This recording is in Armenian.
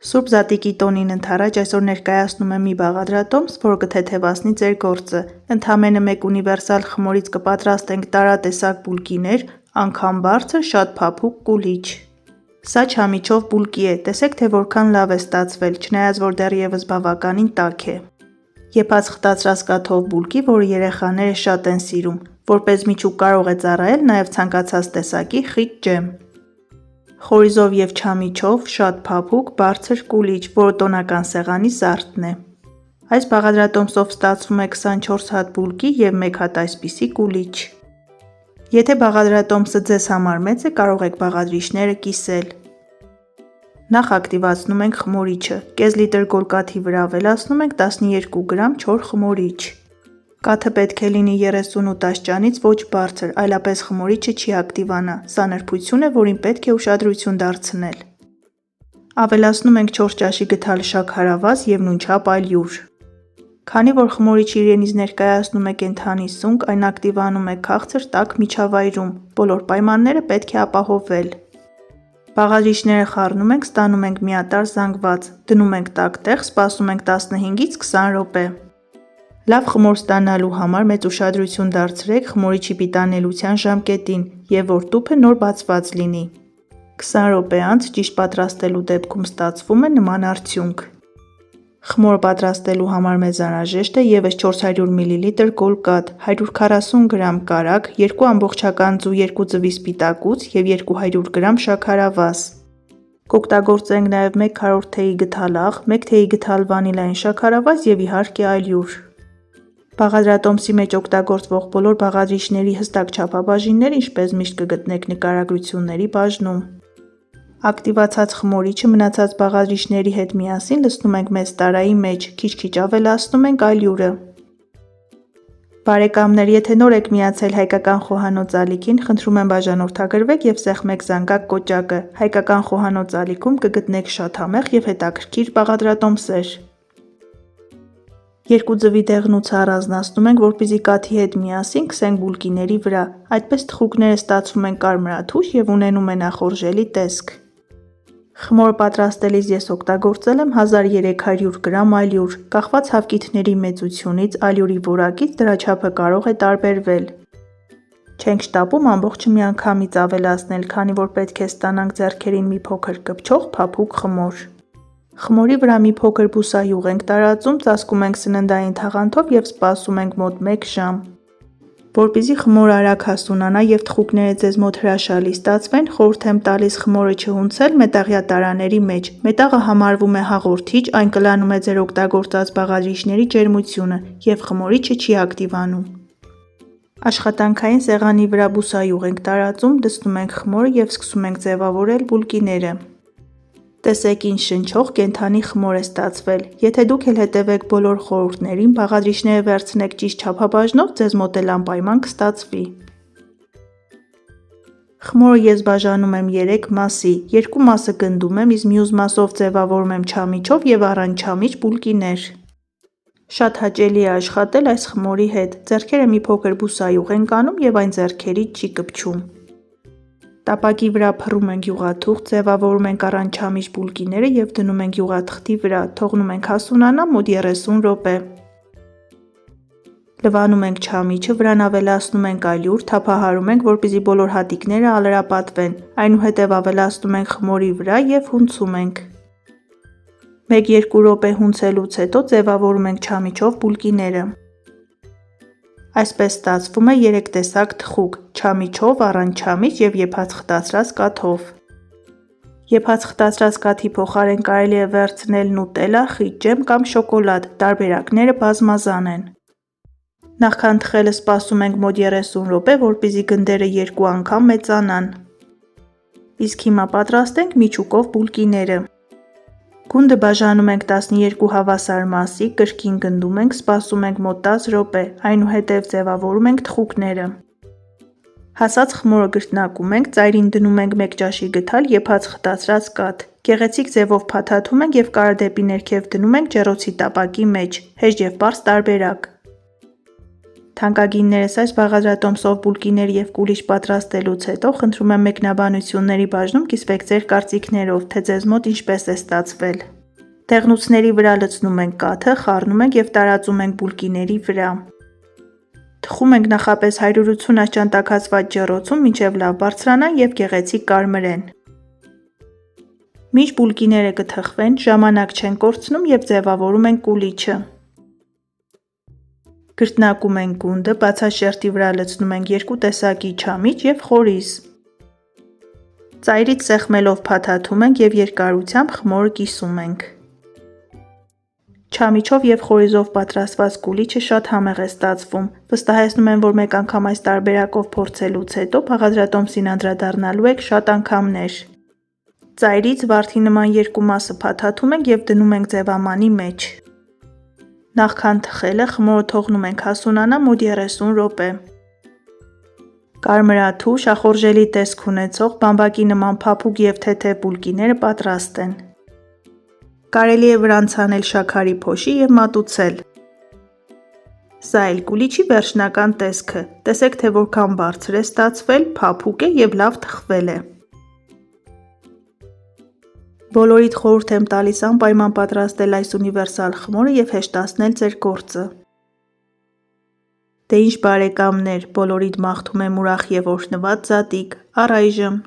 Սուրբ Զատիկի տոնին ընդառաջ այսօր ներկայացնում եմ մի բաղադրատոմս, որ կթեթևացնի ձեր գործը։ Ընդամենը մեկ ունիվերսալ խմորից կպատրաստենք տարատեսակ բուլկիներ, անգամ բարձր, շատ փափուկ, կուլիչ։ Սա չամիչով բուլկի է, տեսեք թե որքան լավ է ստացվել, չնայած որ դեռևս բավականին տաք է։ Եփած խտացրած կաթով բուլկի, որը երեխաները շատ են սիրում, որպես միջուկ կարող է ծառայել նաև ցանկացած տեսակի խիտ ջեմ։ Խորիզով և չամիչով, շատ փափուկ, բարձր, կուլիչ, որը տոնական սեղանի զարդն է։ Այս բաղադրատոմսով ստացվում է 24 հատ բուլկի և 1 հատ այսպիսի կուլիչ։ Եթե բաղադրատոմսը ձեզ համար մեծ է, կարող եք բաղադրիչները կիսել։ Նախ ակտիվացնում ենք խմորիչը, կես լիտր գոլկաթի վրա ավելացնում ենք 12 գրամ չոր խմորիչ։ Կաթը պետք է լինի 38 աստիճանից ոչ բարձր, այլապես խմորիչը չի ակտիվանա, սա նրբություն է, որին պետք է ուշադրություն դարձնել։ Ավելացնում ենք 4 ճաշի գթալ շաքարավազ և նույնչափ ալյուր։ Քանի որ խմորիչը իրենից ներկայացնում է կենդանի սունկ, այն ակտիվանում է քաղցր տաք միջավայրում, բոլոր պայմանները պետք է ապահովվել։ Բաղադրիչները խառնում ենք, ստանում ենք միատարր զանգված, դնում ենք տաք տեղ, սպասում ենք 15-ից 20 րոպե։ Լավ խմոր ստանալու համար մեծ ուշադրություն դարձրեք խմորիչի պիտանելիության ժամկետին և որ տուփը նոր բացված լինի։ 20 րոպե անց ճիշտ պատրաստելու դեպքում ստացվում է նման արդյունք։ Խմորը պատրաստելու համար մեզ անհրաժեշտ է ևս 400 մլ գոլկաթ, 140 գրամ կարագ, 2 ամբողջական ձու 2 ձվի սպիտակուց և 200 գրամ շաքարավազ։ Կօգտագործենք նաև 1 քառորդ թեյի գթալ աղ, 1 թեյի գթալ վանիլային շաքարավազ և իհարկե ալյուր։ Բաղադրատոմսի մեջ օգտագործվող բոլոր բաղադրիչների հստակ չափաբաժինները ինչպես միշտ կգտնեք նկարագրությունների բաժնում։ Ակտիվացած խմորիչը մնացած բաղադրիչների հետ միասին լցնում ենք մեծ տարայի մեջ, քիչ-քիչ ավելացնում ենք ալյուրը։ Բարեկամներ, եթե նոր եք միացել Հայկական խոհանոց ալիքին, խնդրում եմ բաժանորդագրվեք և սեղմեք զանգակ կոճակը։ Հայկական խոհանոց ալիքում կգտնեք շատ համեղ և հետաքրքիր բաղադրատոմսեր։ 2 ձվի դեղնուցը առանձնացնում ենք, որպեսզի կաթի հետ միասին քսենք բուլկիների վրա, այդպես թխուկները ստացվում են կարմրաթույր և ունենում են նախորժելի տեսք։ Խմորը պատրաստելիս ես օգտագործել եմ 1300 գրամ ալյուր, կախված հավկիթների մեծությունից, ալյուրի որակից դրա չափը կարող է տարբերվել։ Չենք շտապում ամբողջը միանգամից ավելացնել, քանի որ պետք է ստանանք ձեռքերին մի փոքր կպչող, փափուկ խմոր։ Խմորի վրա մի փոքր բուսայուղ ենք տարածում, ծածկում ենք սննդային թաղանթով և սպասում ենք մոտ 1 ժամ։ Որպեսզի խմորը արագ հասունանա և թխուկները ձեզ մոտ հրաշալի ստացվեն, խորհուրդ եմ տալիս խմորը չհունցել մետաղյա տարաների մեջ։ Մետաղը համարվում է հաղորդիչ, այն կլանում է ձեր օգտագործած բաղադրիչների ջերմությունը և խմորիչը չի ակտիվանում։ Աշխատանքային սեղանի վրա բուսայուղ ենք տարածում, դցնում ենք խմորը և սկսում ենք ձևավորել բուլկիները։ Տեսեք ինչ շնչող, կենդանի խմոր է ստացվել։ Եթե դուք էլ հետևեք բոլոր խորհուրդներին, բաղադրիչները վերցնեք ճիշտ չափաբաժնով, ձեզ մոտ էլ անպայման կստացվի։ Խմորը ես բաժանում եմ 3 մասի, 2 մասը գնդում եմ, իսկ մյուս մասով ձևավորում եմ չամիչով և առանց չամիչ բուլկիներ։ Շատ հաճելի է աշխատել այս խմորի հետ, ձեռքերը մի փոքր բուսայուղ ենք անում և այն ձեռքերից չի կպչում։ Տապակի վրա փռում ենք յուղաթուղթ, ձևավորում ենք առանց չամիչ բուլկիները և դնում ենք յուղաթղթի վրա, թողնում ենք հասունանա մոտ 30 րոպե։ Լվանում ենք չամիչը, վրան ավելացնում ենք ալյուր, թափահարում ենք, որպեսզի բոլոր հատիկները ալրապատվեն, այնուհետև ավելացնում ենք խմորի վրա և հունցում ենք։ 1-2 րոպե հունցելուց հետո ձևավորում ենք չամիչով բուլկիները։ Այսպես ստացվում է 3 տեսակ թխուկ՝ չամիչով, առանց չամիչ և եփած խտացրած կաթով։ Եփած խտացրած կաթի փոխարեն կարելի է վերցնել նուտելլա, խիտ ջեմ կամ շոկոլադ, տարբերակները բազմազան են։ Նախքան թխելը սպասում ենք մոտ 30 րոպե, որպեսզի գնդերը 2 անգամ մեծանան։ Իսկ հիմա պատրաստենք միջուկով բուլկիները։ Գունդը բաժանում ենք 12 հավասար մասի, կրկին գնդում ենք, սպասում ենք մոտ 10 րոպե, այնուհետև ձևավորում ենք թխուկները։ Հասած խմորը գրտնակում ենք, ծայրին դնում ենք 1 ճաշի գթալ եփած խտացրած կաթ։ Գեղեցիկ ձևով փաթաթում ենք և կարը դեպի ներքև դնում ենք ջեռոցի տապակի մեջ, հեշտ և պարզ տարբերակ։ Թանկագիններս, այս բաղադրատոմսով բուլկիներ և կուլիչ պատրաստելուց հետո խնդրում եմ մեկնաբանությունների բաժնում կիսվեք ձեր կարծիքներով, թե ձեզ մոտ ինչպես է ստացվել։ Դեղնուցների վրա լցնում ենք կաթը, խառնում ենք և տարածում ենք բուլկիների վրա։ Թխում ենք նախապես 180 աշճան տաքացված ջեռոցում, մինչև լավ բարձրանան և գեղեցիկ կարմրեն։ Մինչ բուլկիները կթխվեն, ժամանակ չենք կորցնում և ձևավորում ենք կուլիչը։ Գրտնակում ենք գունդը, բացաշերտի վրա լցնում ենք 2 տեսակի չամիչ և խորիզ։ Ծայրից սեղմելով փաթաթում ենք և երկարությամբ խմորը կիսում ենք։ Չամիչով և խորիզով պատրաստված կուլիչը շատ համեղ է ստացվում։ Վստահեցնում եմ, որ մեկ անգամ այս տարբերակով փորձելուց հետո բաղադրատոմսին անդրադառնալու եք շատ անգամներ։ Ծայրից վարդի նման երկու մասը փաթաթում ենք և դնում ենք ձևամանի մեջ։ Նախքան թխելը խմորը թողնում ենք հասունանա մոտ 30 րոպե։ Կարմրաթու, շախորժելի տեսք ունեցող, բամբակի նման փափուկ և թեթև բուլկիները պատրաստ են։ Կարելի է վրան ցանել շաքարի փոշի և մատուցել։ Սա էլ կուլիչի վերջնական տեսքը։ Տեսեք, թե որքան բարձր է ստացվել, փափուկ է և լավ թխվել է։ Բոլորիդ խորհուրդ եմ տալիս անպայման պատրաստել այս ունիվերսալ խմորը և հեշտացնել ձեր գործը։ Դե ինչ բարեկամներ, բոլորիդ մաղթում եմ ուրախ և օրհնված Զատիկ, առայժմ